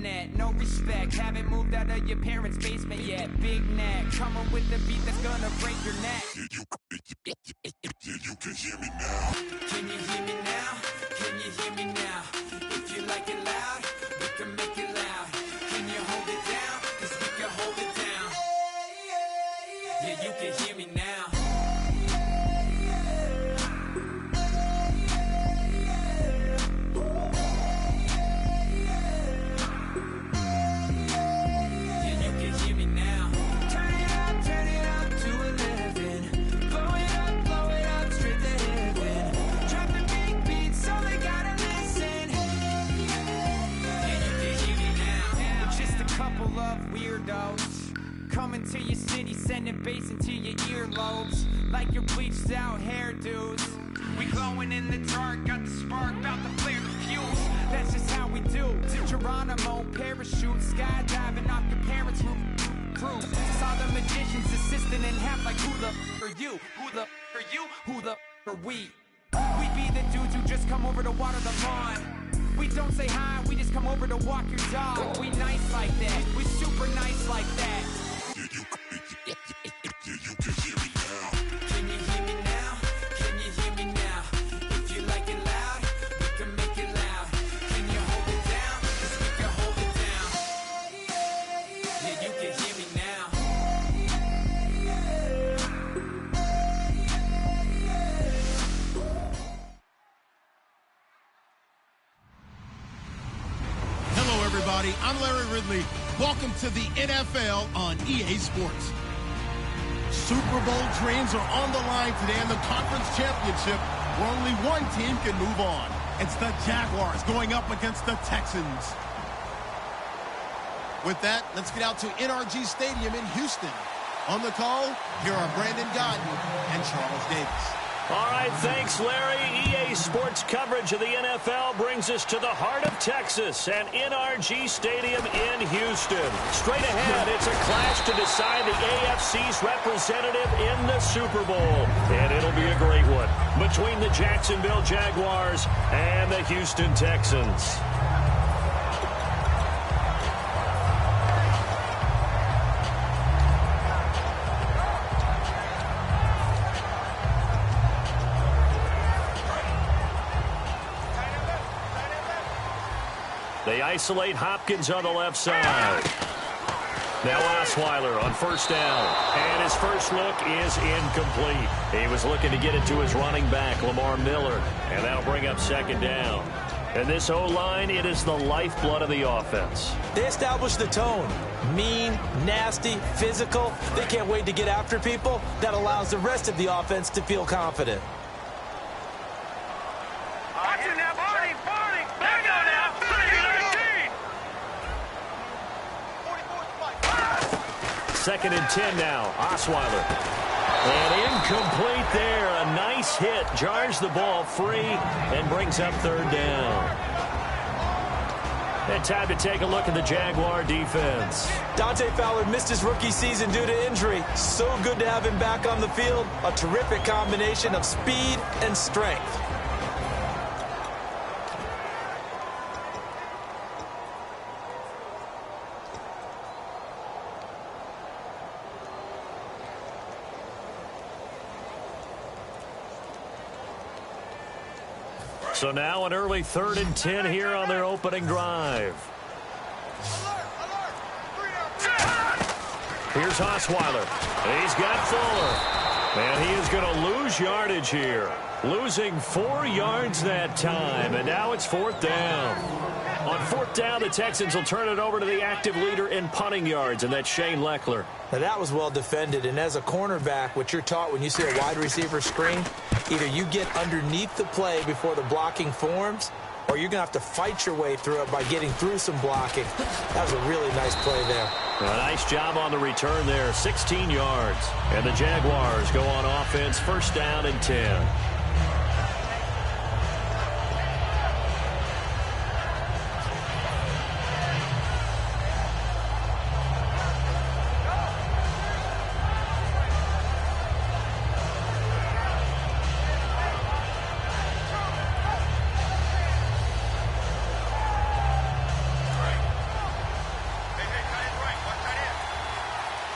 net, no respect. Haven't moved out of your parents' basement yet. Big neck, coming with the beat that's gonna break your neck. You can hear me now. Can you hear me now? Can you hear me now? If you like it loud, we can make it loud. Can you hold it down? 'Cause we can hold it down. Yeah, you can hear me now. Coming to your city, sending bass into your earlobes, like your bleached out hairdos. We glowing in the dark, got the spark, about to flare the fuse. That's just how we do. Geronimo, parachute, skydiving off your parents' roof. Saw the magician's assistant in half, like who the are you? Who the are you? Who the are we? We be the dudes who just come over to water the lawn. We don't say hi, we just come over to walk your dog. We nice like that, we super nice like that. You can hear me now. Can you hear me now? Can you hear me now? If you like it loud, we can make it loud. Can you hold it down? 'Cause we can hold it down. Yeah, you can hear me now. Hello, everybody. I'm Larry Ridley. Welcome to the NFL on EA Sports. Super Bowl dreams are on the line today in the conference championship, where only one team can move on. It's the Jaguars going up against the Texans. With that, let's get out to NRG Stadium in Houston. On the call, here are Brandon Godden and Charles Davis. All right, thanks, Larry. EA Sports coverage of the NFL brings us to the heart of Texas and NRG Stadium in Houston. Straight ahead, it's a clash to decide the AFC's representative in the Super Bowl. And it'll be a great one between the Jacksonville Jaguars and the Houston Texans. They isolate Hopkins on the left side. Now Osweiler on first down. And his first look is incomplete. He was looking to get it to his running back, Lamar Miller. And that'll bring up second down. And this O-line, it is the lifeblood of the offense. They establish the tone. Mean, nasty, physical. They can't wait to get after people. That allows the rest of the offense to feel confident. Second and 10 now. Osweiler. And incomplete there. A nice hit. Jars the ball free and brings up third down. And time to take a look at the Jaguar defense. Dante Fowler missed his rookie season due to injury. So good to have him back on the field. A terrific combination of speed and strength. So now an early 3rd and 10 here on their opening drive. Here's Osweiler. He's got Fuller. And he is going to lose yardage here. Losing 4 yards that time. And now it's 4th down. On 4th down, the Texans will turn it over to the active leader in punting yards, and that's Shane Lechler. Now that was well defended, and as a cornerback, what you're taught when you see a wide receiver screen, either you get underneath the play before the blocking forms, or you're going to have to fight your way through it by getting through some blocking. That was a really nice play there. A nice job on the return there, 16 yards. And the Jaguars go on offense, 1st down and 10.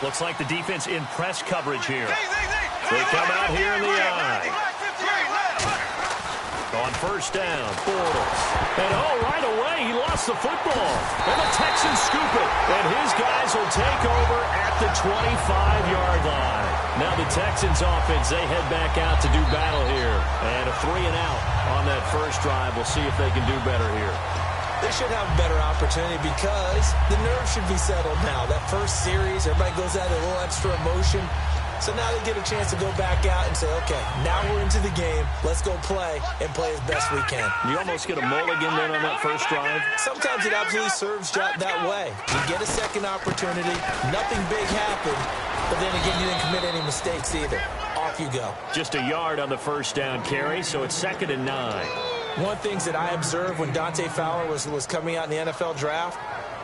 Looks like the defense in press coverage here. They come out here in the eye. On first down, Bortles. And right away, he lost the football. And the Texans scoop it. And his guys will take over at the 25-yard line. Now the Texans offense, they head back out to do battle here. And a 3-and-out on that first drive. We'll see if they can do better here. They should have a better opportunity because the nerves should be settled now. That first series, everybody goes out a little extra emotion. So now they get a chance to go back out and say, okay, now we're into the game. Let's go play and play as best we can. You almost get a mulligan then on that first drive. Sometimes it absolutely serves that way. You get a second opportunity. Nothing big happened. But then again, you didn't commit any mistakes either. Off you go. Just a yard on the first down carry, so it's 2nd and 9. One of the things that I observed when Dante Fowler was coming out in the NFL draft,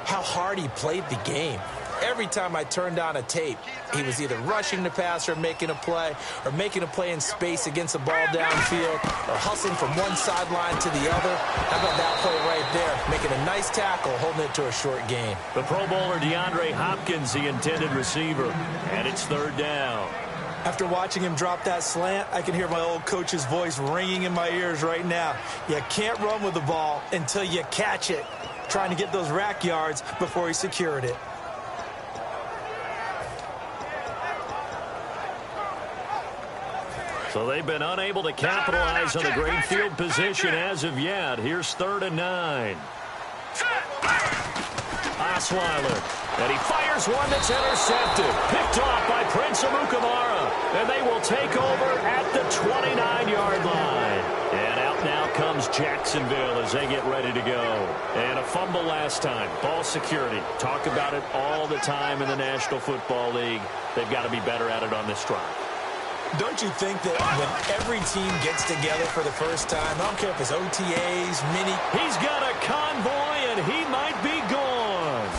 how hard he played the game. Every time I turned on a tape, he was either rushing the passer or making a play in space against the ball downfield, or hustling from one sideline to the other. How about that play right there? Making a nice tackle, holding it to a short gain. The Pro Bowler DeAndre Hopkins, the intended receiver, and it's 3rd down. After watching him drop that slant, I can hear my old coach's voice ringing in my ears right now. You can't run with the ball until you catch it. Trying to get those rack yards before he secured it. So they've been unable to capitalize on a great field position as of yet. Here's 3rd and 9. Osweiler. And he fires one that's intercepted. Picked off by Prince Amukamara. And they will take over at the 29-yard line. And out now comes Jacksonville as they get ready to go. And a fumble last time. Ball security. Talk about it all the time in the National Football League. They've got to be better at it on this drive. Don't you think that when every team gets together for the first time, I don't care if it's OTAs, mini. He's got a convoy, and he might be gone.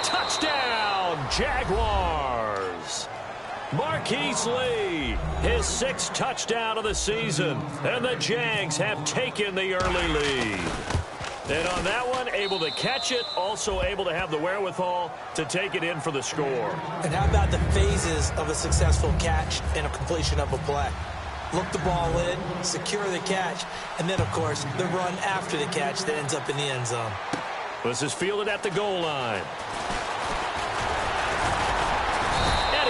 Touchdown, Jaguars. Marquise Lee, his 6th touchdown of the season, and the Jags have taken the early lead. And on that one, able to catch it, also able to have the wherewithal to take it in for the score. And how about the phases of a successful catch and a completion of a play? Look the ball in, secure the catch, and then, of course, the run after the catch that ends up in the end zone. This is fielded at the goal line.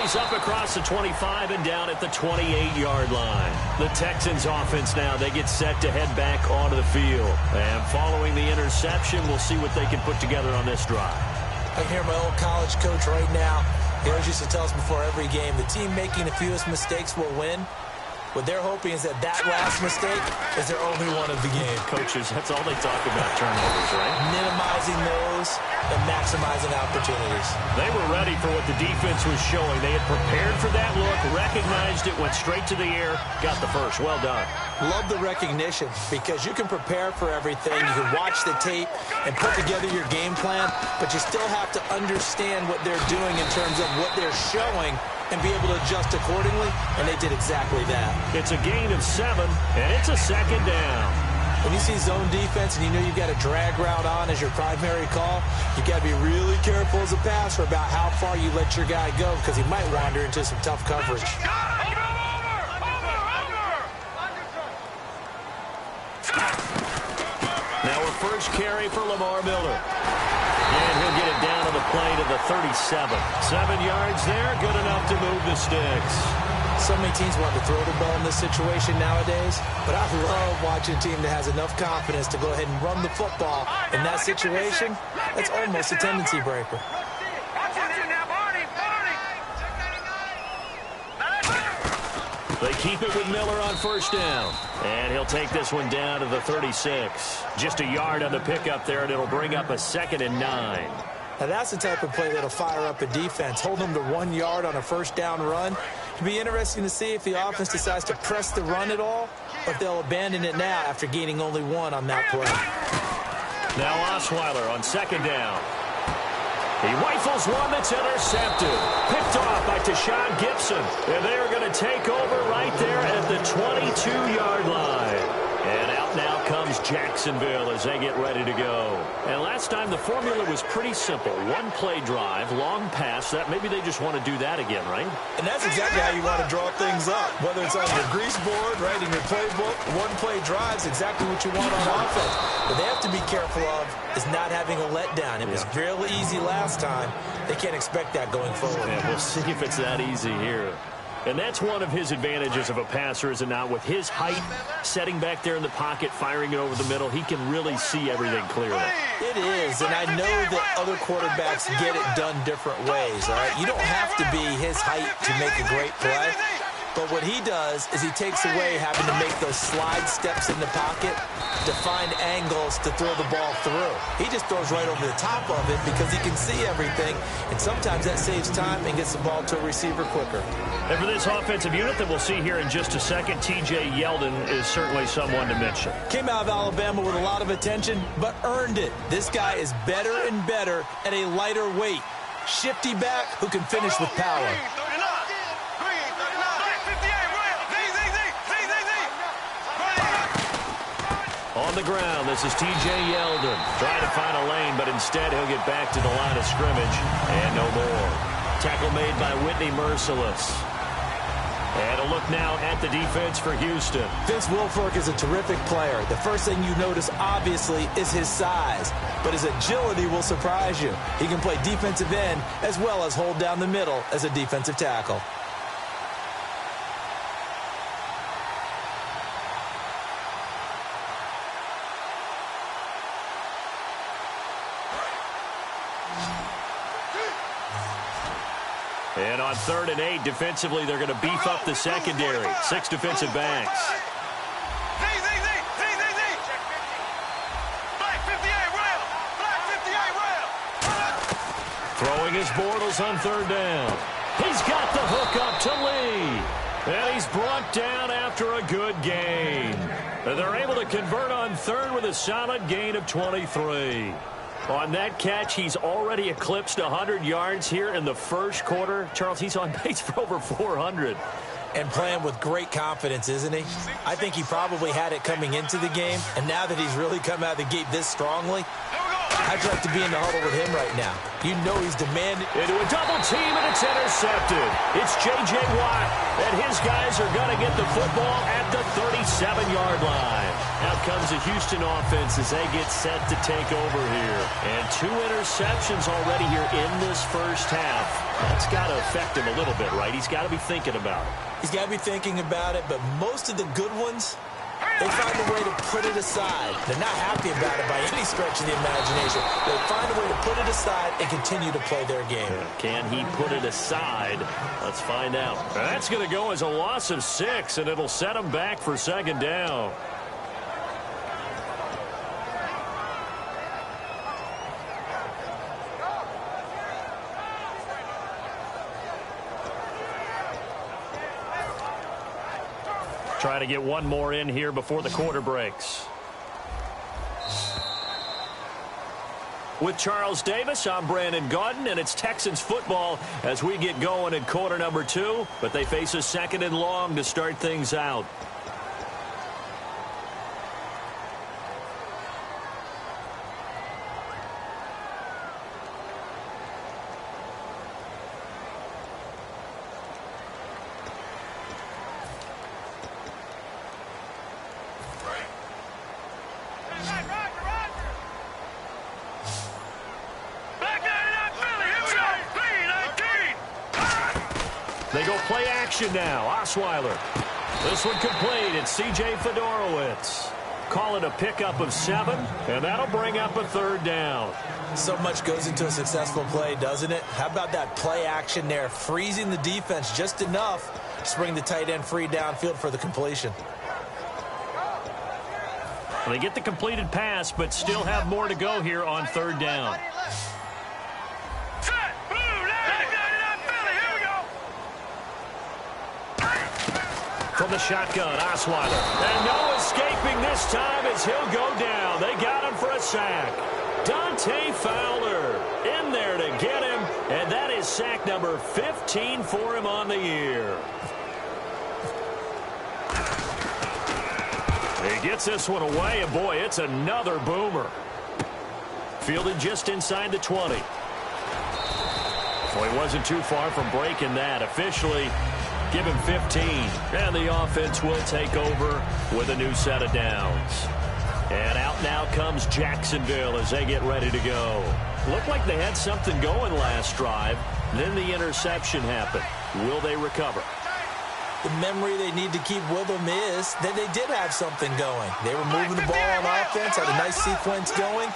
He's up across the 25 and down at the 28-yard line. The Texans offense now, they get set to head back onto the field. And following the interception, we'll see what they can put together on this drive. I hear my old college coach right now. He always used to tell us before every game, the team making the fewest mistakes will win. What they're hoping is that last mistake is their only one of the game. Coaches, that's all they talk about, turnovers, right? Minimizing those and maximizing opportunities. They were ready for what the defense was showing. They had prepared for that look, recognized it, went straight to the air, got the first. Well done. Love the recognition because you can prepare for everything. You can watch the tape and put together your game plan, but you still have to understand what they're doing in terms of what they're showing and be able to adjust accordingly, and they did exactly that. It's a gain of 7, and it's a 2nd down. When you see zone defense and you know you've got a drag route on as your primary call, you've got to be really careful as a passer about how far you let your guy go because he might wander into some tough coverage. Now a first carry for Lamar Miller. And he'll get it down to the play to the 37. 7 yards there, good enough to move the sticks. So many teams want to throw the ball in this situation nowadays, but I love watching a team that has enough confidence to go ahead and run the football. In that situation, that's almost a tendency breaker. They keep it with Miller on first down. And he'll take this one down to the 36. Just a yard on the pickup there, and it'll bring up a 2nd and 9. Now that's the type of play that'll fire up a defense. Hold them to 1 yard on a first down run. It'll be interesting to see if the offense decides to press the run at all, or if they'll abandon it now after gaining only 1 on that play. Now Osweiler on 2nd down. He rifles one that's intercepted. Picked off by Tashawn Gibson. And they are going to take over right there at the 22-yard line. And out now comes Jacksonville as they get ready to go. And last time the formula was pretty simple. One play drive, long pass. That maybe they just want to do that again, right? And that's exactly how you want to draw things up. Whether it's on your grease board, right, in your playbook, one play drive is exactly what you want on offense. What they have to be careful of is not having a letdown. It was real easy last time. They can't expect that going forward. Yeah, we'll see if it's that easy here. And that's one of his advantages of a passer, is it not? With his height, setting back there in the pocket, firing it over the middle, he can really see everything clearly. It is, and I know that other quarterbacks get it done different ways, all right? You don't have to be his height to make a great play. But what he does is he takes away having to make those slide steps in the pocket to find angles to throw the ball through. He just throws right over the top of it because he can see everything, and sometimes that saves time and gets the ball to a receiver quicker. And for this offensive unit that we'll see here in just a second, T.J. Yeldon is certainly someone to mention. Came out of Alabama with a lot of attention, but earned it. This guy is better and better at a lighter weight. Shifty back who can finish with power. On the ground, this is T.J. Yeldon trying to find a lane, but instead he'll get back to the line of scrimmage and no more. Tackle made by Whitney Merciless. And a look now at the defense for Houston. Vince Wilfork is a terrific player. The first thing you notice, obviously, is his size. But his agility will surprise you. He can play defensive end as well as hold down the middle as a defensive tackle. And on 3rd and 8, defensively, they're going to beef up the secondary. 6 defensive backs. Throwing his Bortles on 3rd down. He's got the hook up to Lee. And he's brought down after a good gain. And they're able to convert on 3rd with a solid gain of 23. On that catch, he's already eclipsed 100 yards here in the first quarter. Charles, he's on pace for over 400. And playing with great confidence, isn't he? I think he probably had it coming into the game, and now that he's really come out of the gate this strongly, I'd like to be in the huddle with him right now. You know he's demanding. Into a double team, and it's intercepted. It's J.J. Watt, and his guys are going to get the football at the 37-yard line. Out comes the Houston offense as they get set to take over here. And 2 interceptions already here in this first half. That's got to affect him a little bit, right? He's got to be thinking about it. He's got to be thinking about it, but most of the good ones, they find a way to put it aside. They're not happy about it by any stretch of the imagination. They find a way to put it aside and continue to play their game. Can he put it aside? Let's find out. That's going to go as a loss of 6, and it'll set him back for 2nd down. Trying to get one more in here before the quarter breaks. With Charles Davis, I'm Brandon Gaudin, and it's Texans football as we get going in quarter number 2, but they face a 2nd and long to start things out. They go play action now. Osweiler. This one complete. It's C.J. Fedorowicz. Call it a pickup of 7, and that'll bring up a 3rd down. So much goes into a successful play, doesn't it? How about that play action there, freezing the defense just enough to bring the tight end free downfield for the completion. They get the completed pass, but still have more to go here on 3rd down. From the shotgun, Osweiler. And no escaping this time as he'll go down. They got him for a sack. Dante Fowler in there to get him. And that is sack number 15 for him on the year. He He gets this one away, and boy, it's another boomer. Fielded just inside the 20. Well, he wasn't too far from breaking that. Officially, give him 15. And the offense will take over with a new set of downs. And out now comes Jacksonville as they get ready to go. Looked like they had something going last drive. Then the interception happened. Will they recover? The memory they need to keep with them is that they did have something going. They were moving the ball on offense, had a nice sequence going.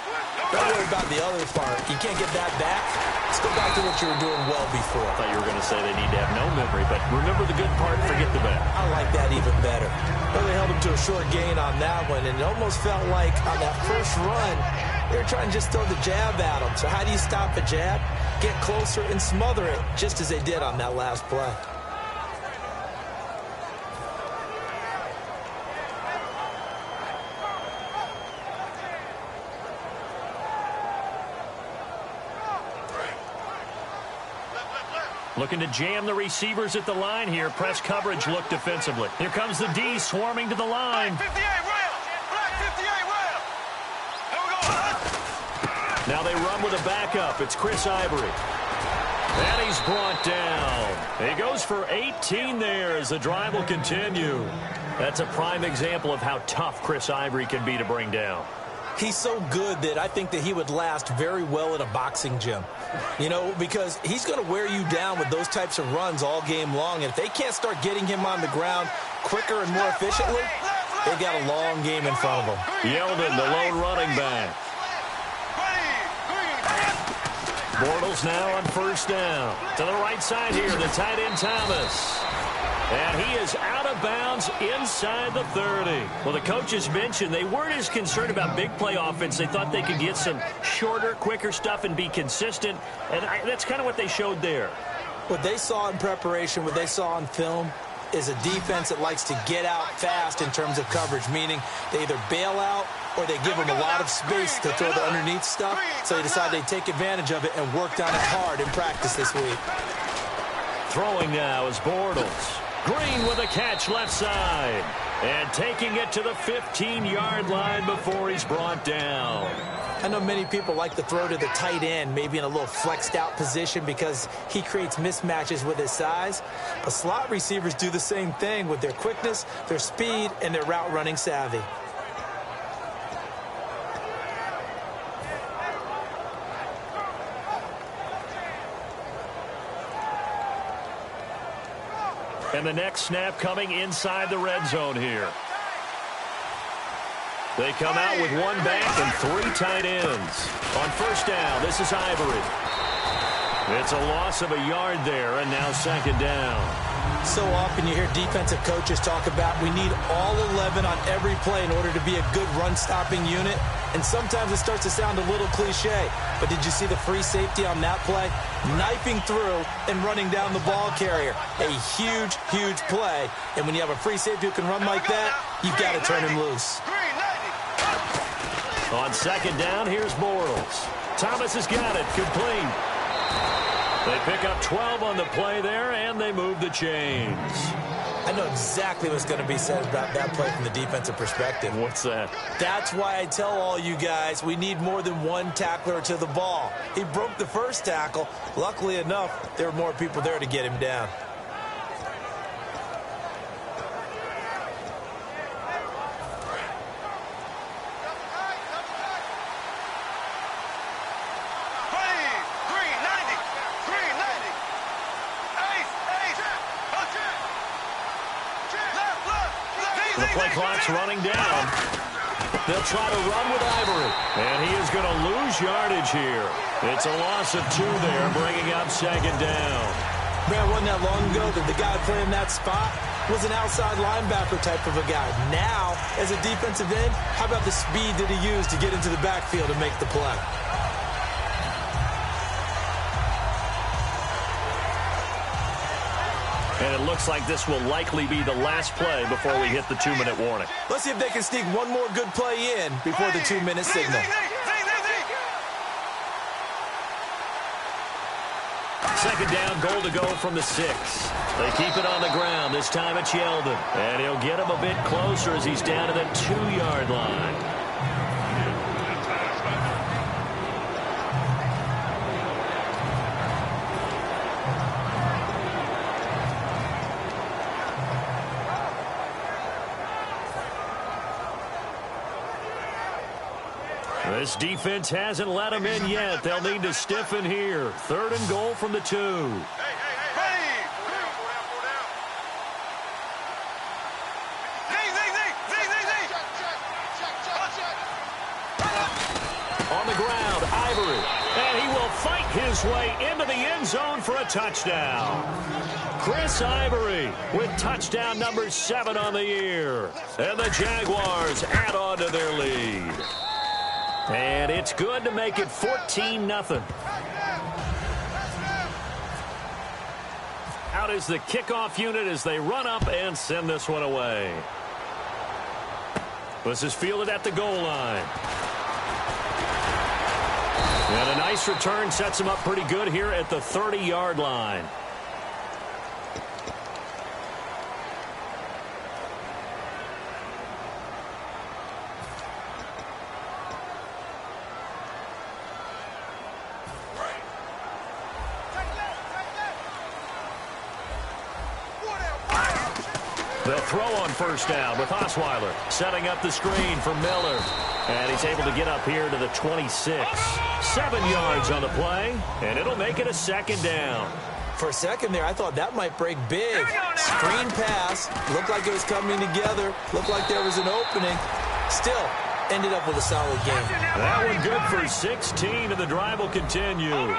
Don't worry about the other part. You can't get that back. Let's go back to what you were doing well before. I thought you were going to say they need to have no memory, but remember the good part, forget the bad. I like that even better. Well, they held him to a short gain on that one, and it almost felt like on that first run, they were trying to just throw the jab at him. So how do you stop a jab? Get closer and smother it, just as they did on that last play. Looking to jam the receivers at the line here. Press coverage look defensively. Here comes the D swarming to the line. Black 58 round. Black 58 round. Here we go. Now they run with a backup. It's Chris Ivory. And he's brought down. He goes for 18 there as the drive will continue. That's a prime example of how tough Chris Ivory can be to bring down. He's so good that I think that he would last very well at a boxing gym. You know, because he's going to wear you down with those types of runs all game long. And if they can't start getting him on the ground quicker and more efficiently, they've got a long game in front of them. Yeldon, the lone running back. Bortles now on first down. To the right side here, the tight end Thomas. And he is out of bounds inside the 30. Well, the coaches mentioned they weren't as concerned about big play offense. They thought they could get some shorter, quicker stuff and be consistent. And that's kind of what they showed there. What they saw in preparation, what they saw on film, is a defense that likes to get out fast in terms of coverage, meaning they either bail out or they give them a lot of space to throw the underneath stuff. So they decided they'd take advantage of it and worked on it hard in practice this week. Throwing now is Bortles. Green with a catch left side. And taking it to the 15-yard line before he's brought down. I know many people like to throw to the tight end, maybe in a little flexed out position because he creates mismatches with his size. But slot receivers do the same thing with their quickness, their speed, and their route running savvy. And the next snap coming inside the red zone here. They come out with one back and three tight ends. On first down, this is Ivory. It's a loss of a yard there, and now second down. So often you hear defensive coaches talk about we need all 11 on every play in order to be a good run-stopping unit. And sometimes it starts to sound a little cliche. But did you see the free safety on that play? Knifing through and running down the ball carrier. A huge, huge play. And when you have a free safety who can run like that, you've got to turn him loose. On second down, here's Bortles. Thomas has got it. Complete. They pick up 12 on the play there, and they move the chains. I know exactly what's going to be said about that play from the defensive perspective. What's that? That's why I tell all you guys we need more than one tackler to the ball. He broke the first tackle. Luckily enough, there were more people there to get him down. The play clock's running down. They'll try to run with Ivory. And he is going to lose yardage here. It's a loss of 2 there, bringing up second down. Man, wasn't that long ago that the guy playing that spot was an outside linebacker type of a guy. Now, as a defensive end, how about the speed that he used to get into the backfield and make the play? And it looks like this will likely be the last play before we hit the 2-minute warning. Let's see if they can sneak one more good play in before the 2-minute signal. Second down, goal to go from the 6. They keep it on the ground. This time it's Yeldon. And he'll get him a bit closer as he's down to the 2-yard line. This defense hasn't let them in yet. They'll need to stiffen here. 3rd and goal from the 2. On the ground, Ivory. And he will fight his way into the end zone for a touchdown. Chris Ivory with touchdown number 7 on the year. And the Jaguars add on to their lead. And it's good to make it 14-0. Out is the kickoff unit as they run up and send this one away. This is fielded at the goal line. And a nice return sets him up pretty good here at the 30-yard line. They'll throw on first down with Osweiler setting up the screen for Miller. And he's able to get up here to the 26. 7 yards on the play, and it'll make it a 2nd down. For a second there, I thought that might break big. Screen pass. Looked like it was coming together. Looked like there was an opening. Still, ended up with a solid game. That one good for 16, and the drive will continue.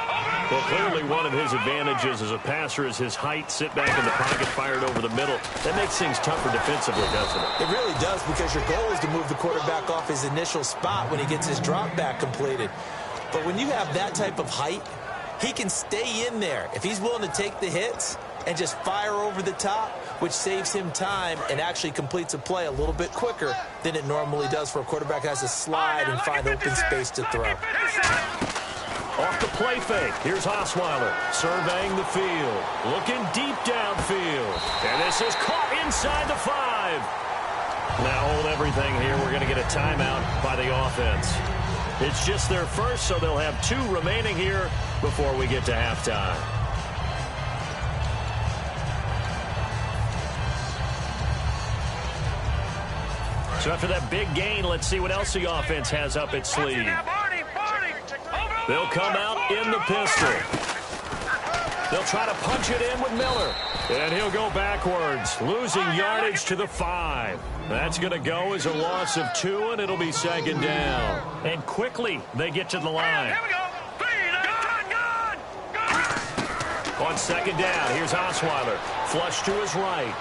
Well, clearly one of his advantages as a passer is his height. Sit back in the pocket, fired over the middle. That makes things tougher defensively, doesn't it? It really does, because your goal is to move the quarterback off his initial spot when he gets his drop back completed. But when you have that type of height, he can stay in there if he's willing to take the hits and just fire over the top, which saves him time and actually completes a play a little bit quicker than it normally does for a quarterback who has to slide and find open space to throw. Off the play fake. Here's Osweiler surveying the field. Looking deep downfield. And this is caught inside the 5. Now hold everything here. We're going to get a timeout by the offense. It's just their first, so they'll have 2 remaining here before we get to halftime. So after that big gain, let's see what else the offense has up its sleeve. They'll come out in the pistol. They'll try to punch it in with Miller. And he'll go backwards, losing yardage to the 5. That's going to go as a loss of 2, and it'll be 2nd down. And quickly, they get to the line. On 2nd down, here's Osweiler. Flush to his right.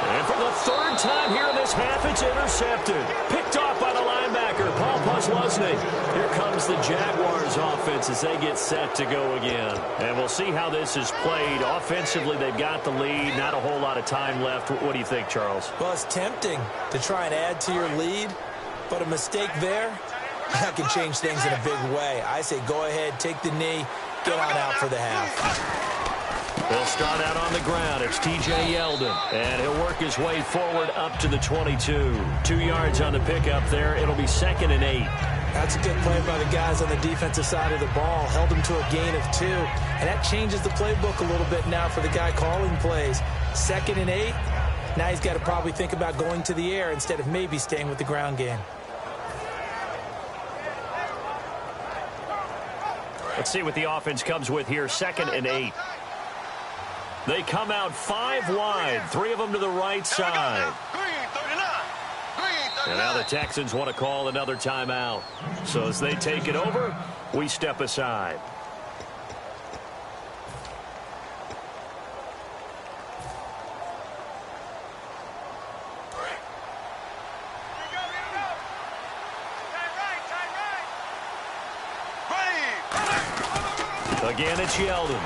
And for the 3rd time here in this half, it's intercepted. Picked off by the linebacker, Paul Posluszny. Here comes the Jaguars offense as they get set to go again. And we'll see how this is played. Offensively, they've got the lead. Not a whole lot of time left. What do you think, Charles? Well, it's tempting to try and add to your lead, but a mistake there, that can change things in a big way. I say go ahead, take the knee, get on out for the half. They'll start out on the ground. It's T.J. Yeldon, and he'll work his way forward up to the 22. 2 yards on the pickup there. It'll be 2nd and 8. That's a good play by the guys on the defensive side of the ball. Held him to a gain of 2, and that changes the playbook a little bit now for the guy calling plays. 2nd and 8. Now he's got to probably think about going to the air instead of maybe staying with the ground game. Let's see what the offense comes with here. 2nd and 8. They come out 5 wide, 3 of them to the right side. And now the Texans want to call another timeout. So as they take it over, we step aside. Again, it's Yeldon.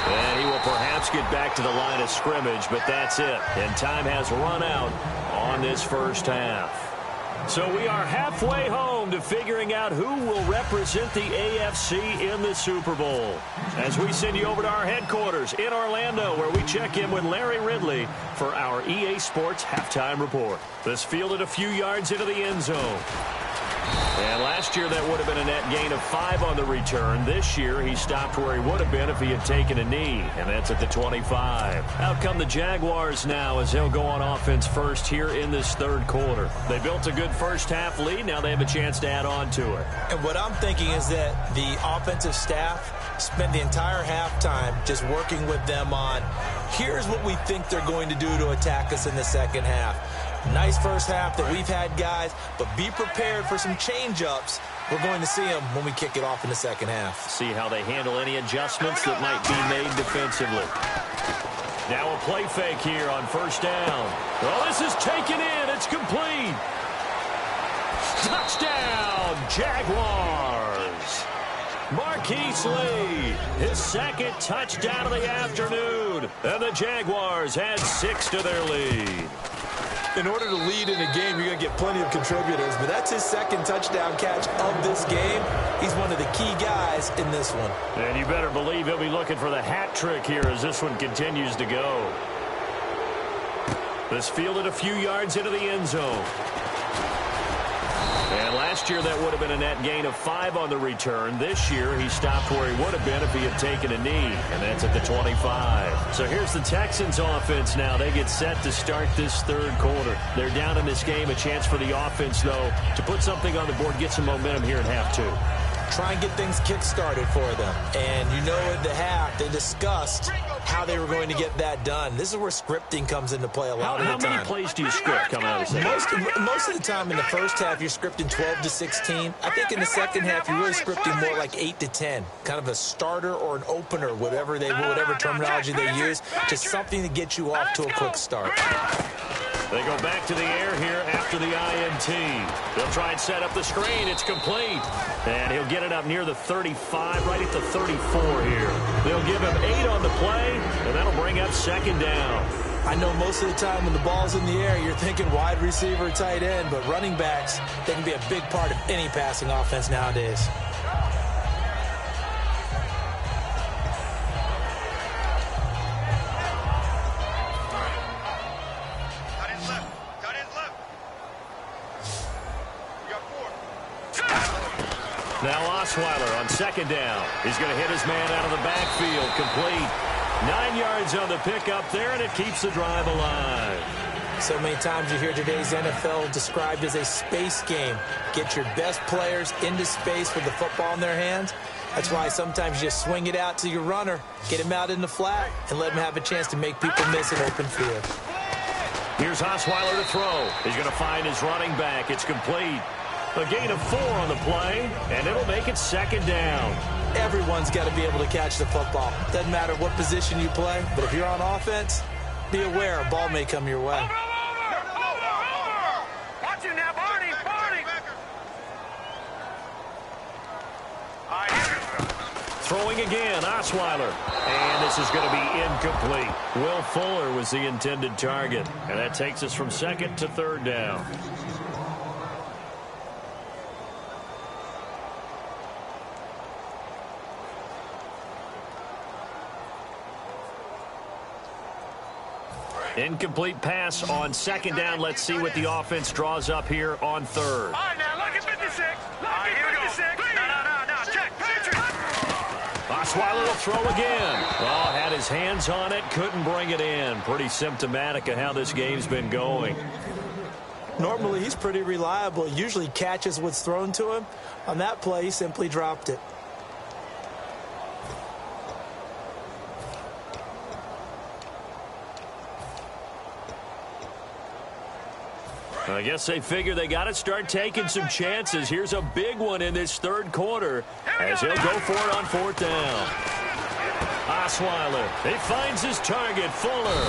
And he will perhaps get back to the line of scrimmage, but that's it. And time has run out on this first half. So we are halfway home to figuring out who will represent the AFC in the Super Bowl. As we send you over to our headquarters in Orlando, where we check in with Larry Ridley for our EA Sports Halftime Report. This fielded a few yards into the end zone. And last year that would have been a net gain of 5 on the return. This year he stopped where he would have been if he had taken a knee, and that's at the 25. Out come the Jaguars now as they'll go on offense first here in this third quarter. They built a good first half lead. Now they have a chance to add on to it. And what I'm thinking is that the offensive staff spent the entire halftime just working with them on, here's what we think they're going to do to attack us in the second half. Nice first half that we've had, guys, but be prepared for some change-ups. We're going to see them when we kick it off in the second half. See how they handle any adjustments that might be made defensively. Now a play fake here on first down. Well, this is taken in. It's complete. Touchdown, Jaguars. Marquise Lee, his second touchdown of the afternoon. And the Jaguars add 6 to their lead. In order to lead in a game, you're going to get plenty of contributors, but that's his second touchdown catch of this game. He's one of the key guys in this one. And you better believe he'll be looking for the hat trick here as this one continues to go. This fielded a few yards into the end zone. And last year that would have been a net gain of 5 on the return. This year he stopped where he would have been if he had taken a knee, and that's at the 25. So here's the Texans offense now. They get set to start this third quarter. They're down in this game. A chance for the offense, though, to put something on the board, get some momentum here in half 2. Try and get things kick-started for them. And you know at the half, they discussed how they were going to get that done. This is where scripting comes into play a lot of the time. How many plays do you script coming out of the second? Most of the time in the first half, you're scripting 12 to 16. I think in the second half, you're really scripting more like 8 to 10. Kind of a starter or an opener, whatever terminology they use, just something to get you off to a quick start. They go back to the air here after the INT. They'll try and set up the screen. It's complete. And he'll get it up near the 35, right at the 34 here. They'll give him 8 on the play, and that'll bring up second down. I know most of the time when the ball's in the air, you're thinking wide receiver, tight end, but running backs, they can be a big part of any passing offense nowadays. Now Osweiler on second down. He's going to hit his man out of the backfield. Complete. 9 yards on the pickup there, and it keeps the drive alive. So many times you hear today's NFL described as a space game. Get your best players into space with the football in their hands. That's why sometimes you just swing it out to your runner, get him out in the flat, and let him have a chance to make people miss an open field. Here's Osweiler to throw. He's going to find his running back. It's complete. A gain of 4 on the play, and it'll make it second down. Everyone's got to be able to catch the football. Doesn't matter what position you play, but if you're on offense, be aware a ball may come your way. Watch it now, Barney. Throwing again, Osweiler. And this is going to be incomplete. Will Fuller was the intended target. And that takes us from second to third down. Incomplete pass on second down. Let's see what the offense draws up here on third. All right, now, look at 56. Look at 56. No, check. Osweiler will throw again. Oh, had his hands on it, couldn't bring it in. Pretty symptomatic of how this game's been going. Normally, he's pretty reliable. He usually catches what's thrown to him. On that play, he simply dropped it. I guess they figure they got to start taking some chances. Here's a big one in this third quarter as he'll go for it on fourth down. Osweiler, he finds his target, Fuller.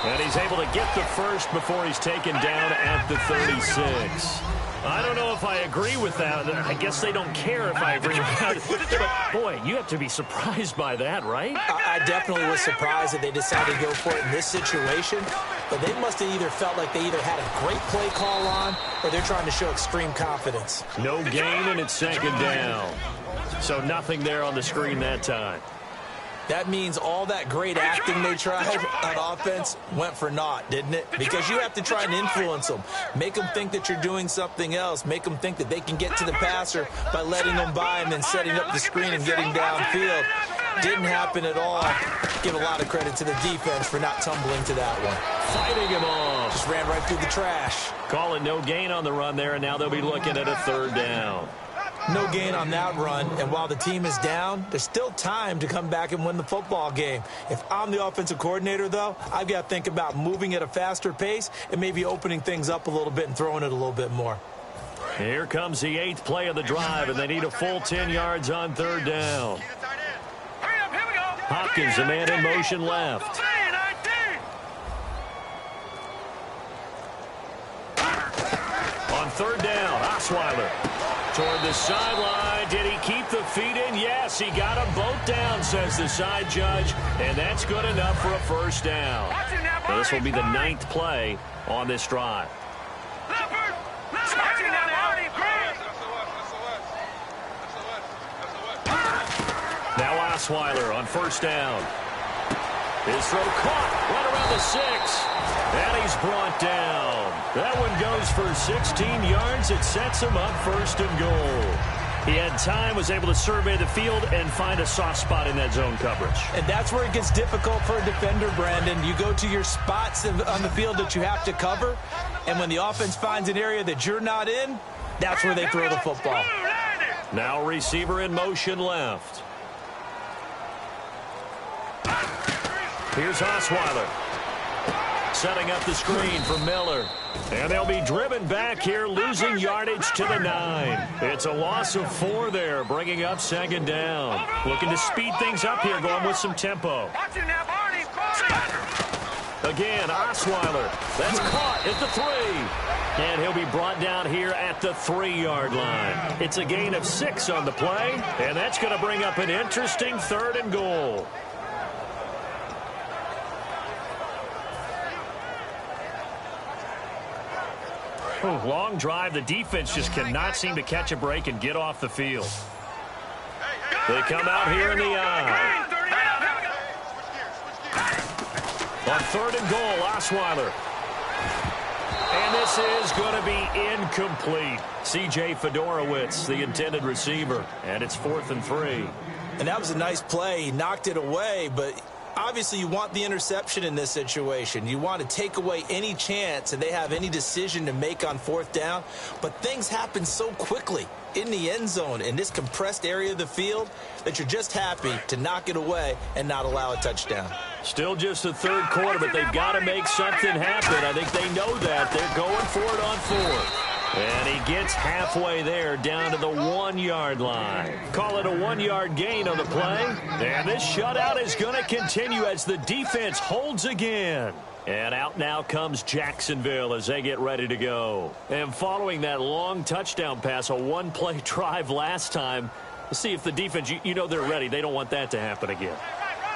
And he's able to get the first before he's taken down at the 36. I don't know if I agree with that. I guess they don't care if I agree with that. But, boy, you have to be surprised by that, right? I definitely was surprised that they decided to go for it in this situation. But they must have either felt like they either had a great play call on or they're trying to show extreme confidence. No gain, and it's second down. So nothing there on the screen that time. That means all that great acting they tried on offense went for naught, didn't it? Because you have to try and influence them. Make them think that you're doing something else. Make them think that they can get to the passer by letting them by and then setting up the screen and getting downfield. Didn't happen at all. Give a lot of credit to the defense for not tumbling to that one. Fighting him off. Just ran right through the trash. Call it no gain on the run there, and now they'll be looking at a third down. No gain on that run, and while the team is down, there's still time to come back and win the football game. If I'm the offensive coordinator, though, I've got to think about moving at a faster pace and maybe opening things up a little bit and throwing it a little bit more. Here comes the 8th play of the drive, and they need a full 10 yards on third down. Hopkins, a man in motion left. On third down, Osweiler. Toward the sideline. Did he keep the feet in? Yes, he got them both down, says the side judge. And that's good enough for a first down. Now, this will be the 9th play on this drive. Now Osweiler on first down. His throw caught right around the 6. And he's brought down. That one goes for 16 yards. It sets him up first and goal. He had time, was able to survey the field and find a soft spot in that zone coverage. And that's where it gets difficult for a defender, Brandon. You go to your spots on the field that you have to cover, and when the offense finds an area that you're not in, that's where they throw the football. Now receiver in motion left. Here's Osweiler. Setting up the screen for Miller. And they'll be driven back here, losing yardage to the 9. It's a loss of 4 there, bringing up second down. Looking to speed things up here, going with some tempo. Again, Osweiler. That's caught at the 3. And he'll be brought down here at the 3-yard line. It's a gain of 6 on the play, and that's going to bring up an interesting third and goal. Long drive. The defense just cannot seem to catch a break and get off the field. They come out here in the eye. On third and goal, Osweiler. And this is going to be incomplete. C.J. Fedorowicz, the intended receiver. And it's 4th and 3. And that was a nice play. He knocked it away, but obviously you want the interception in this situation. You want to take away any chance and they have any decision to make on 4th down. But things happen so quickly in the end zone in this compressed area of the field that you're just happy to knock it away and not allow a touchdown. Still just the third quarter, but they've got to make something happen. I think they know that. They're going for it on 4th. And he gets halfway there, down to the 1-yard line. Call it a 1-yard gain on the play. And this shutout is going to continue as the defense holds again. And out now comes Jacksonville as they get ready to go. And following that long touchdown pass, a one-play drive last time, let's see if the defense, you know they're ready. They don't want that to happen again.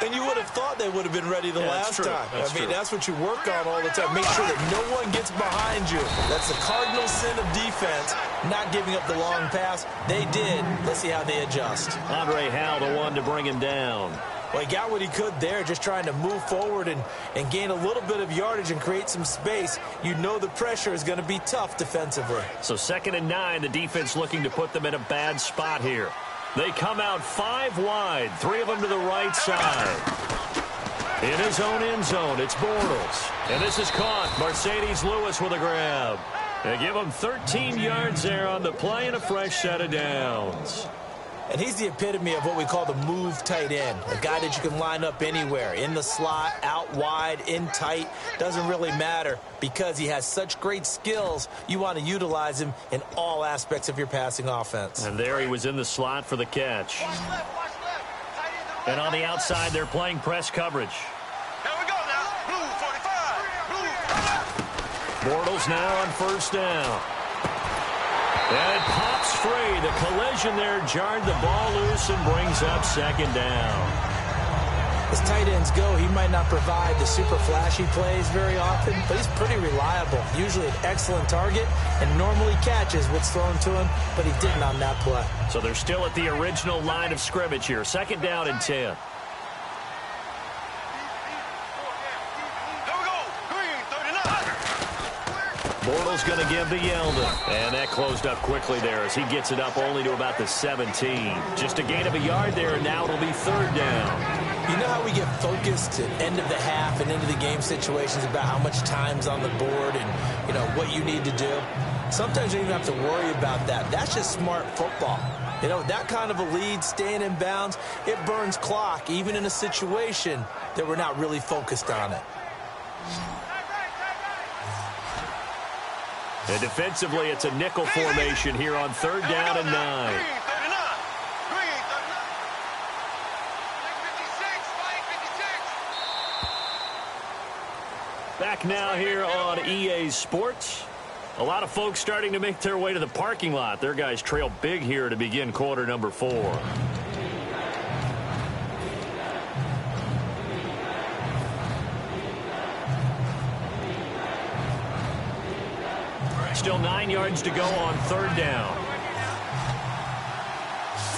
And you would have thought they would have been ready the last time. I mean, that's what you work on all the time. Make sure that no one gets behind you. That's the cardinal sin of defense, not giving up the long pass. They did. Let's see how they adjust. Andre Howell, the one to bring him down. Well, he got what he could there, just trying to move forward and gain a little bit of yardage and create some space. You know the pressure is going to be tough defensively. So 2nd and 9, the defense looking to put them in a bad spot here. They come out 5 wide, 3 of them to the right side. In his own end zone, it's Bortles. And this is caught. Mercedes Lewis with a grab. They give him 13 yards there on the play and a fresh set of downs. And he's the epitome of what we call the move tight end. A guy that you can line up anywhere. In the slot, out wide, in tight. Doesn't really matter because he has such great skills. You want to utilize him in all aspects of your passing offense. And there he was in the slot for the catch. And on the outside, they're playing press coverage. Here we go now. Blue 45. Blue. Bortles now on first down. And it pops free. The collision there jarred the ball loose and brings up second down. As tight ends go, he might not provide the super flashy plays very often, but he's pretty reliable. Usually an excellent target and normally catches what's thrown to him, but he didn't on that play. So they're still at the original line of scrimmage here. Second down and 10. Bortles going to give to Yeldon. And that closed up quickly there as he gets it up only to about the 17. Just a gain of a yard there, and now it'll be third down. You know how we get focused at end of the half and into the game situations about how much time's on the board and, you know, what you need to do? Sometimes you don't even have to worry about that. That's just smart football. You know, that kind of a lead, staying in bounds, it burns clock, even in a situation that we're not really focused on it. And defensively, it's a nickel formation here on third down and 9. Back now here on EA Sports. A lot of folks starting to make their way to the parking lot. Their guys trail big here to begin quarter number 4. Still 9 yards to go on third down.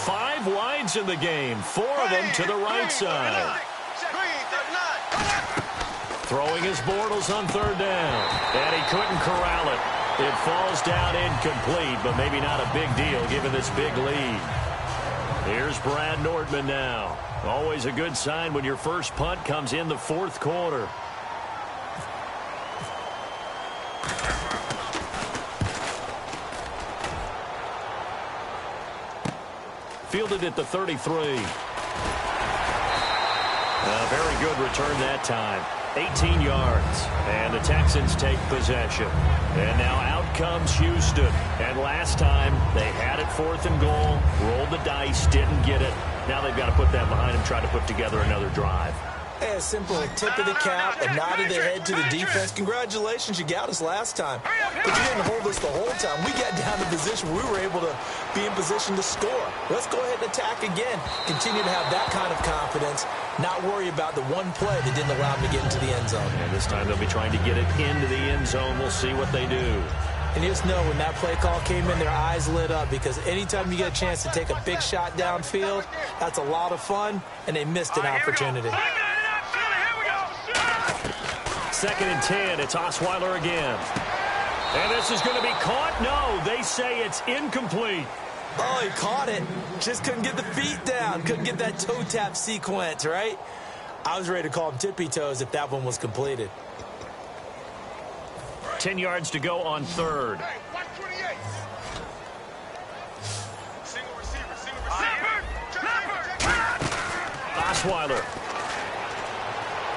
5 wides in the game. 4 of them to the right side. Throwing his Bortles on third down. And he couldn't corral it. It falls down incomplete, but maybe not a big deal given this big lead. Here's Brad Nordman now. Always a good sign when your first punt comes in the fourth quarter. Fielded at the 33. A very good return that time. 18 yards. And the Texans take possession. And now out comes Houston. And last time they had it 4th and goal. Rolled the dice, didn't get it. Now they've got to put that behind them, try to put together another drive. Hey, a simple tip of the cap, a nod of the head to the defense. Congratulations, you got us last time. But you didn't hold us the whole time. We got down to position where we were able to be in position to score. Let's go ahead and attack again. Continue to have that kind of confidence. Not worry about the one play that didn't allow them to get into the end zone. And this time they'll be trying to get it into the end zone. We'll see what they do. And you just know when that play call came in, their eyes lit up because anytime you get a chance to take a big shot downfield, that's a lot of fun, and they missed an opportunity. Second and 10. It's Osweiler again. And this is going to be caught. No, they say it's incomplete. Oh, he caught it. Just couldn't get the feet down. Couldn't get that toe tap sequence, right? I was ready to call him tippy toes if that one was completed. 10 yards to go on third. Hey, 128. Single receiver. Osweiler.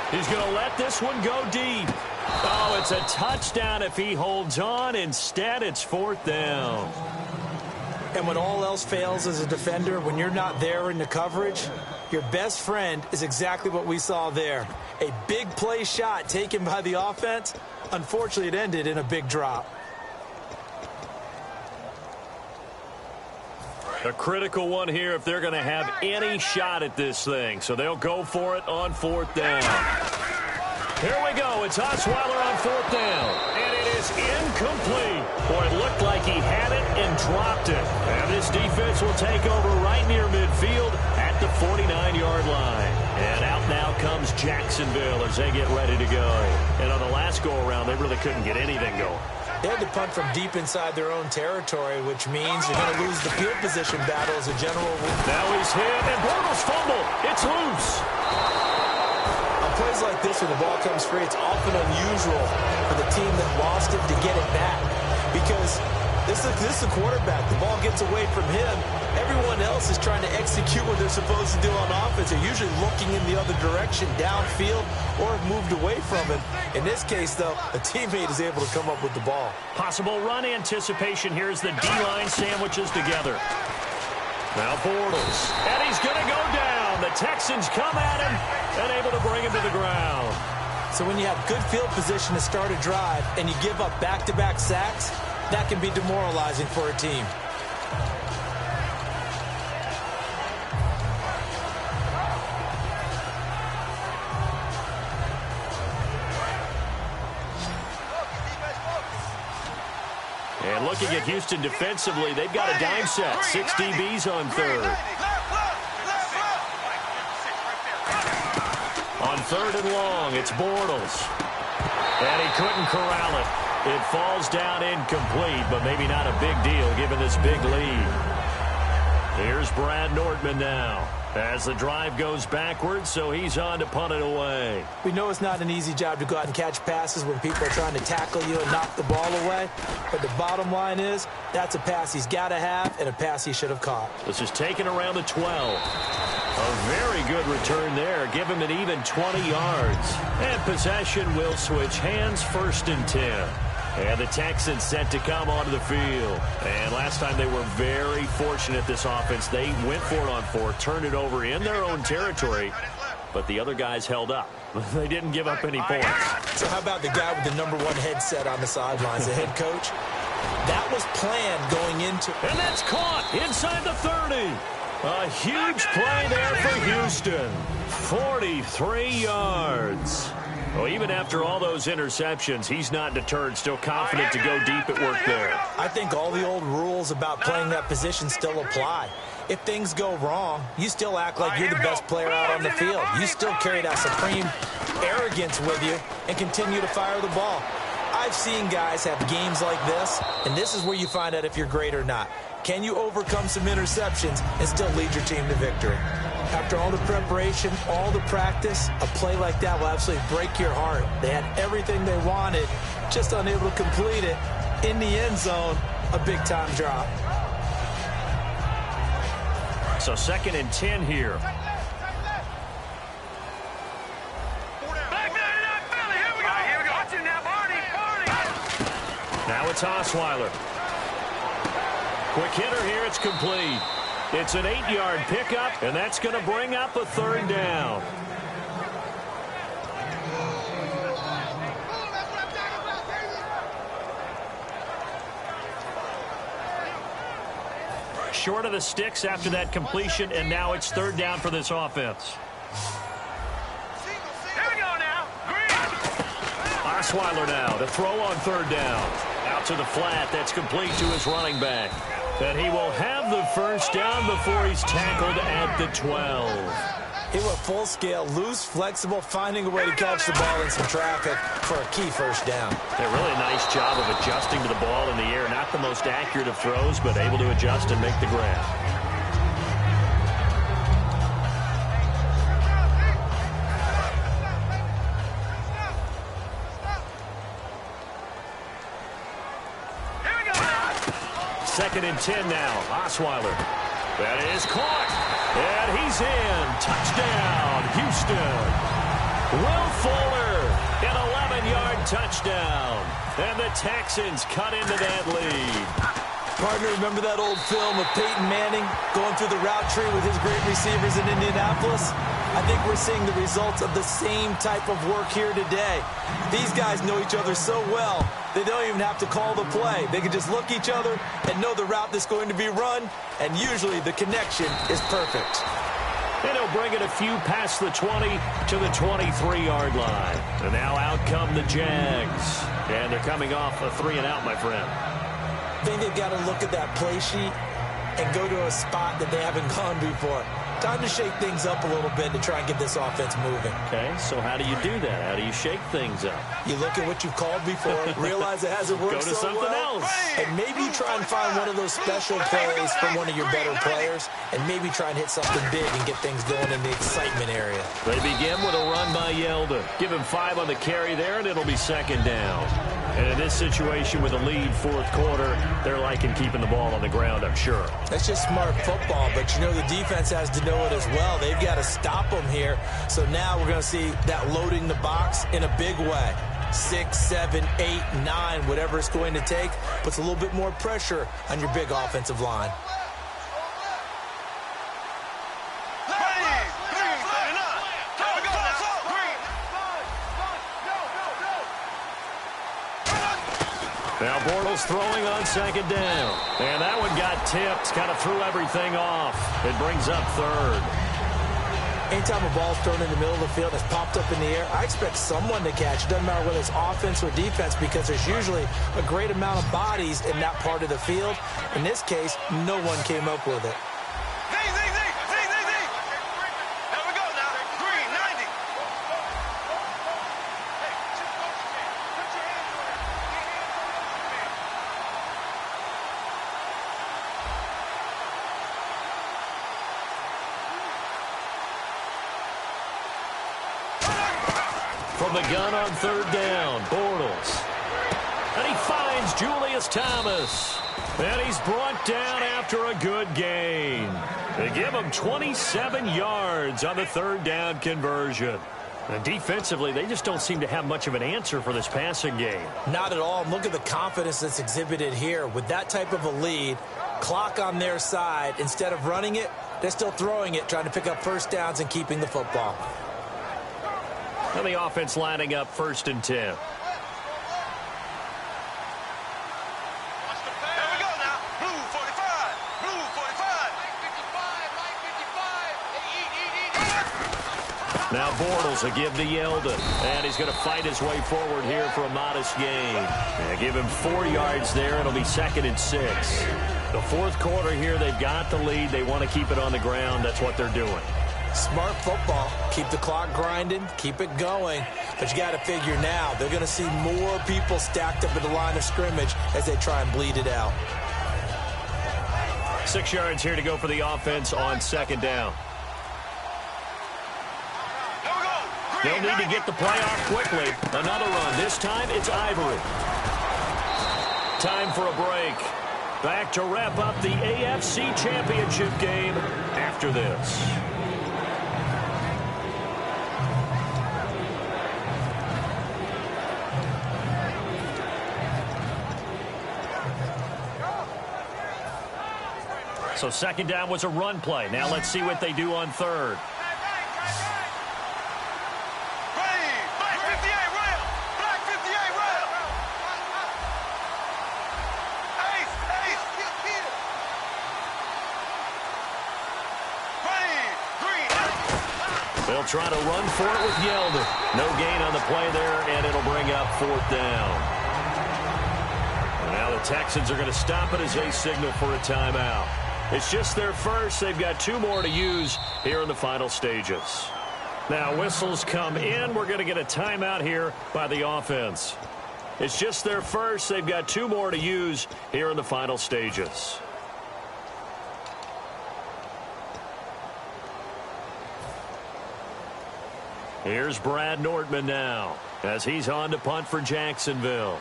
He's going to let this one go deep. Oh, it's a touchdown if he holds on. Instead, it's 4th down. And when all else fails as a defender, when you're not there in the coverage, your best friend is exactly what we saw there. A big play shot taken by the offense. Unfortunately, it ended in a big drop. A critical one here if they're going to have any shot at this thing. So they'll go for it on 4th down. Here we go. It's Osweiler on 4th down. And it is incomplete. Boy, it looked like he had it and dropped it. And this defense will take over right near midfield at the 49-yard line. And out now comes Jacksonville as they get ready to go. And on the last go-around, they really couldn't get anything going. They had to punt from deep inside their own territory, which means you're going to lose the field position battle as a general rule. Now he's hit, and Bortles fumble. It's loose. On plays like this, when the ball comes free, it's often unusual for the team that lost it to get it back. Because this is the quarterback. The ball gets away from him. Everyone else is trying to execute what they're supposed to do on offense. They're usually looking in the other direction, downfield, or have moved away from him. In this case, though, a teammate is able to come up with the ball. Possible run anticipation here as the D-line sandwiches together. Now Bortles, and he's going to go down. The Texans come at him and able to bring him to the ground. So when you have good field position to start a drive and you give up back-to-back sacks, that can be demoralizing for a team. And looking at Houston defensively, they've got a dime set. 6 DBs on third. On third and long, it's Bortles. And he couldn't corral it. It falls down incomplete, but maybe not a big deal given this big lead. Here's Brad Nordman now as the drive goes backwards, so he's on to punt it away. We know it's not an easy job to go out and catch passes when people are trying to tackle you and knock the ball away. But the bottom line is, that's a pass he's got to have and a pass he should have caught. This is taken around the 12. A very good return there. Give him an even 20 yards. And possession will switch hands, 1st and 10. And the Texans set to come onto the field. And last time they were very fortunate, this offense. They went for it on 4, turned it over in their own territory, but the other guys held up. They didn't give up any points. So how about the guy with the #1 headset on the sidelines, the head coach? That was planned going into... And that's caught inside the 30. A huge play there for Houston. 43 yards. Well, even after all those interceptions, he's not deterred, still confident to go deep at work there. I think all the old rules about playing that position still apply. If things go wrong, you still act like you're the best player out on the field. You still carry that supreme arrogance with you and continue to fire the ball. I've seen guys have games like this, and this is where you find out if you're great or not. Can you overcome some interceptions and still lead your team to victory? After all the preparation, all the practice, a play like that will absolutely break your heart. They had everything they wanted, just unable to complete it. In the end zone, a big-time drop. So 2nd and 10 here. Now it's Osweiler. Quick hitter here, it's complete. It's an 8-yard pickup, and that's going to bring up a 3rd down. Short of the sticks after that completion, and now it's 3rd down for this offense. Here we go now. Osweiler now to throw on 3rd down. Out to the flat, that's complete to his running back. And he will have the 1st down before he's tackled at the 12. He went full scale, loose, flexible, finding a way to catch the ball in some traffic for a key 1st down. A really nice job of adjusting to the ball in the air. Not the most accurate of throws, but able to adjust and make the grab. Second and 10 now. Osweiler. That is caught. And he's in. Touchdown, Houston. Will Fuller, an 11-yard touchdown. And the Texans cut into that lead. Partner, remember that old film of Peyton Manning going through the route tree with his great receivers in Indianapolis? I think we're seeing the results of the same type of work here today. These guys know each other so well, they don't even have to call the play. They can just look each other and know the route that's going to be run, and usually the connection is perfect. And he'll bring it a few past the 20 to the 23-yard line. And now out come the Jags. And they're coming off a 3-and-out, my friend. I think they've got to look at that play sheet and go to a spot that they haven't gone before. Time to shake things up a little bit to try and get this offense moving. Okay, so how do you do that? How do you shake things up? You look at what you've called before, realize it hasn't worked Go to so something well, else. and maybe you try and find one of those special plays from one of your better players, and maybe try and hit something big and get things going in the excitement area. They begin with a run by Yelda. Give him 5 on the carry there, and it'll be 2nd down. And in this situation with a lead 4th quarter, they're liking keeping the ball on the ground, I'm sure. That's just smart football, but you know the defense has to know it as well. They've got to stop them here. So now we're going to see that loading the box in a big way. 6, 7, 8, 9, whatever it's going to take, puts a little bit more pressure on your big offensive line. Now Bortles throwing on second down. And that one got tipped, kind of threw everything off. It brings up third. Anytime a ball's thrown in the middle of the field that's popped up in the air, I expect someone to catch. It doesn't matter whether it's offense or defense because there's usually a great amount of bodies in that part of the field. In this case, no one came up with it. From the gun on third down, Bortles. And he finds Julius Thomas. And he's brought down after a good gain. They give him 27 yards on the third down conversion. And defensively, they just don't seem to have much of an answer for this passing game. Not at all. Look at the confidence that's exhibited here. With that type of a lead, clock on their side, instead of running it, they're still throwing it, trying to pick up first downs and keeping the football. And the offense lining up 1st and 10. Here we go now. Blue 45. Blue 45. Now Bortles will give to Yeldon. And he's going to fight his way forward here for a modest gain. And give him 4 yards there. It'll be 2nd and 6. The fourth quarter here, they've got the lead. They want to keep it on the ground. That's what they're doing. Smart football. Keep the clock grinding. Keep it going. But you got to figure now, they're going to see more people stacked up at the line of scrimmage as they try and bleed it out. 6 yards here to go for the offense on 2nd down. They'll need to get the play off quickly. Another run. This time, it's Ivory. Time for a break. Back to wrap up the AFC Championship game after this. So 2nd down was a run play. Now let's see what they do on 3rd. Black 58 rail. Black 58 rail. Ace. Green. They'll try to run for it with Yeldon. No gain on the play there, and it'll bring up 4th down. And now the Texans are going to stop it as they signal for a timeout. It's just their first. They've got 2 more to use here in the final stages. Now whistles come in. We're going to get a timeout here by the offense. It's just their first. They've got 2 more to use here in the final stages. Here's Brad Nordman now as he's on to punt for Jacksonville.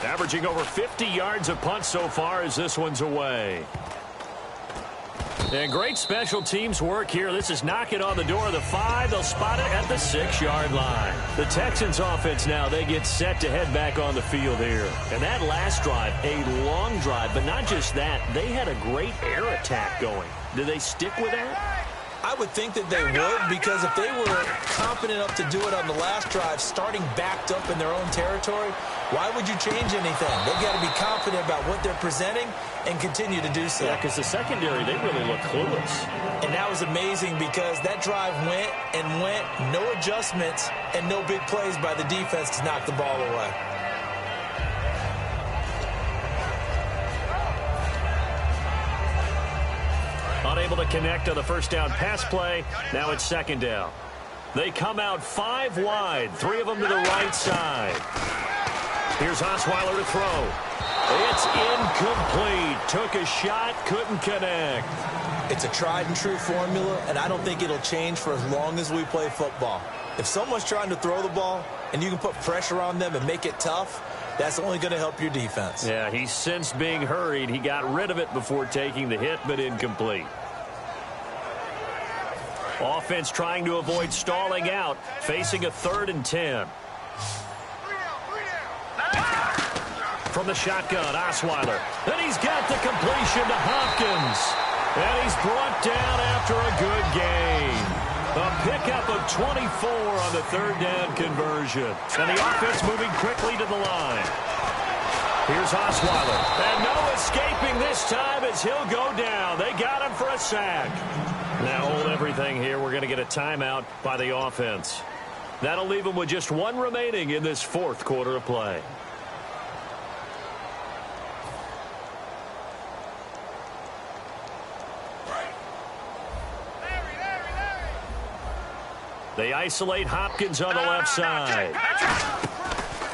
Averaging over 50 yards of punt so far as this one's away. And great special teams work here. This is knocking on the door of the 5. They'll spot it at the 6-yard line. The Texans offense now, they get set to head back on the field here. And that last drive, a long drive, but not just that. They had a great air attack going. Do they stick with that? I would think that they would, because if they were confident enough to do it on the last drive, starting backed up in their own territory, why would you change anything? They've got to be confident about what they're presenting and continue to do so. Yeah, because the secondary, they really look clueless. And that was amazing because that drive went and went, no adjustments, and no big plays by the defense to knock the ball away. Unable to connect on the first down pass play. Now it's 2nd down. They come out 5 wide, 3 of them to the right side. Here's Osweiler to throw. It's incomplete. Took a shot, couldn't connect. It's a tried and true formula, and I don't think it'll change for as long as we play football. If someone's trying to throw the ball and you can put pressure on them and make it tough, that's only going to help your defense. Yeah, he sensed being hurried. He got rid of it before taking the hit, but incomplete. Offense trying to avoid stalling out, facing a 3rd and 10. From the shotgun, Osweiler. And he's got the completion to Hopkins. And he's brought down after a good gain. A pickup of 24 on the third down conversion. And the offense moving quickly to the line. Here's Osweiler. And no escaping this time as he'll go down. They got him for a sack. Now hold everything here. We're going to get a timeout by the offense. That'll leave them with just one remaining in this fourth quarter of play. They isolate Hopkins on the left side.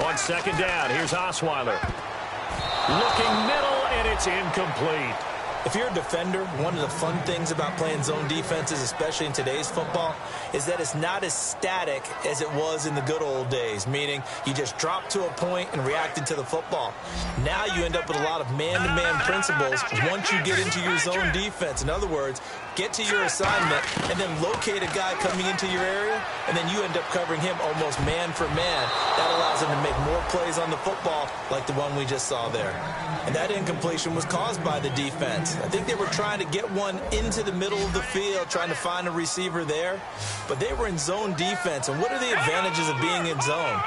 On second down, here's Osweiler. Looking middle, and it's incomplete. If you're a defender, one of the fun things about playing zone defenses, especially in today's football, is that it's not as static as it was in the good old days, meaning you just dropped to a point and reacted to the football. Now you end up with a lot of man-to-man principles once you get into your zone defense. In other words, get to your assignment and then locate a guy coming into your area, and then you end up covering him almost man for man. That allows him to make more plays on the football like the one we just saw there. And that incompletion was caused by the defense. I think they were trying to get one into the middle of the field, trying to find a receiver there. But they were in zone defense. And what are the advantages of being in zone?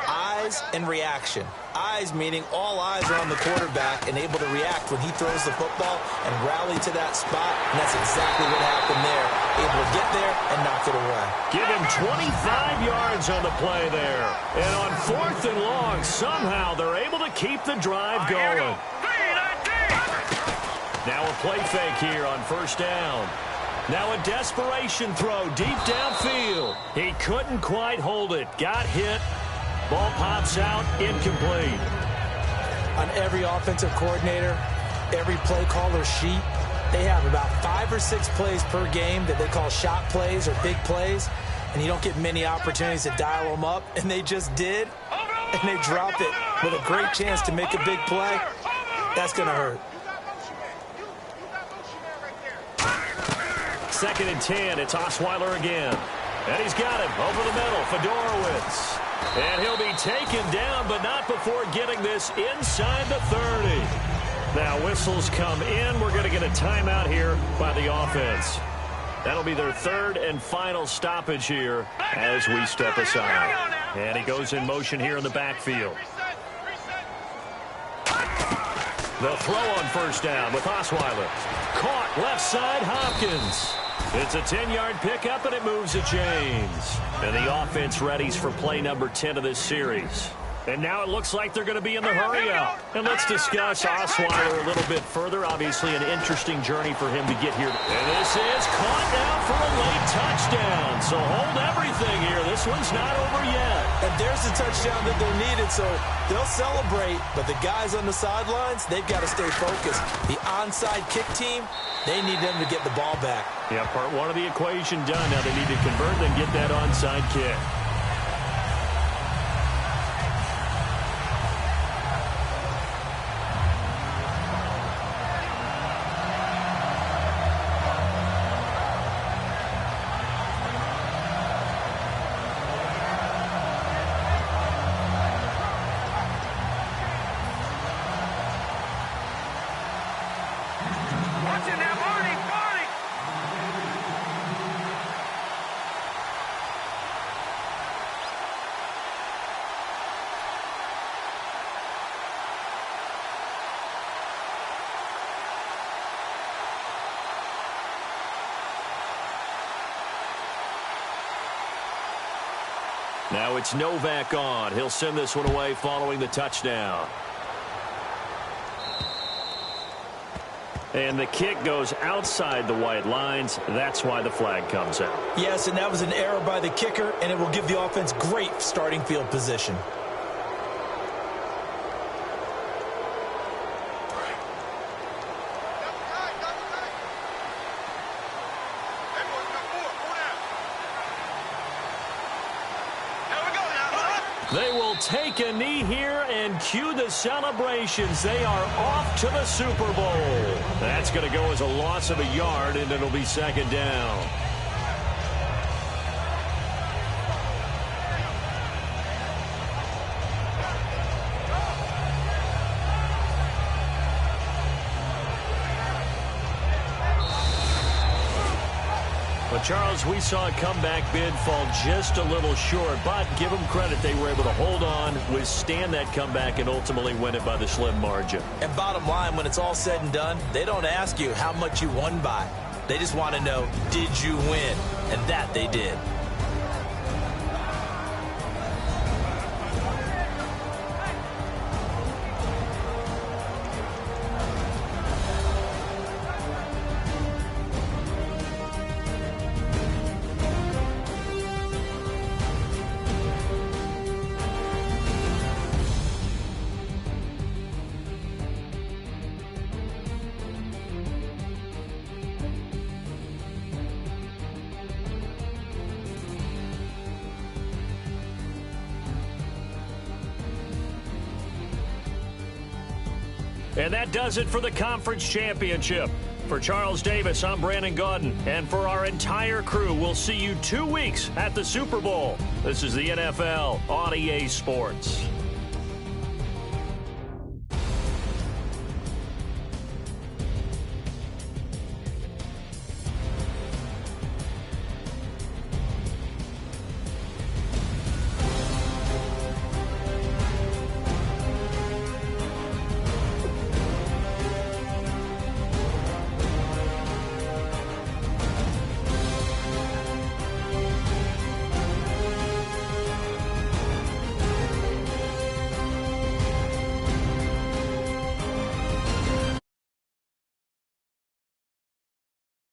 Eyes and reaction. Eyes meaning all eyes are on the quarterback and able to react when he throws the football and rally to that spot. And that's exactly what happened there. Able to get there and knock it away. Give him 25 yards on the play there. And on fourth and long, somehow they're able to keep the drive going. Now a play fake here on first down. Now a desperation throw deep downfield. He couldn't quite hold it. Got hit. Ball pops out. Incomplete. On every offensive coordinator, every play caller sheet, they have about 5 or 6 plays per game that they call shot plays or big plays. And you don't get many opportunities to dial them up. And they just did. And they dropped it with a great chance to make a big play. That's going to hurt. Second and 10, it's Osweiler again. And he's got him over the middle, Fedorowicz. And he'll be taken down, but not before getting this inside the 30. Now whistles come in. We're going to get a timeout here by the offense. That'll be their third and final stoppage here as we step aside. And he goes in motion here in the backfield. The throw on first down with Osweiler. Caught left side, Hopkins. It's a 10-yard pickup, and it moves the chains. And the offense readies for play number 10 of this series. And now it looks like they're going to be in the hurry-up. And let's discuss Osweiler a little bit further. Obviously, an interesting journey for him to get here. And this is caught now for a late touchdown. So hold everything here. This one's not over yet. And there's the touchdown that they needed, so they'll celebrate. But the guys on the sidelines, they've got to stay focused. The onside kick team, they need them to get the ball back. Yeah, part one of the equation done. Now they need to convert and get that onside kick. Now it's Novak on. He'll send this one away following the touchdown. And the kick goes outside the white lines. That's why the flag comes out. Yes, and that was an error by the kicker, and it will give the offense great starting field position. They will take a knee here and cue the celebrations. They are off to the Super Bowl. That's going to go as a loss of a yard, and it'll be second down. Charles, we saw a comeback bid fall just a little short, but give them credit. They were able to hold on, withstand that comeback, and ultimately win it by the slim margin. And bottom line, when it's all said and done, they don't ask you how much you won by. They just want to know, did you win? And that they did. And that does it for the conference championship. For Charles Davis, I'm Brandon Gaudin. And for our entire crew, we'll see you 2 weeks at the Super Bowl. This is the NFL on EA Sports.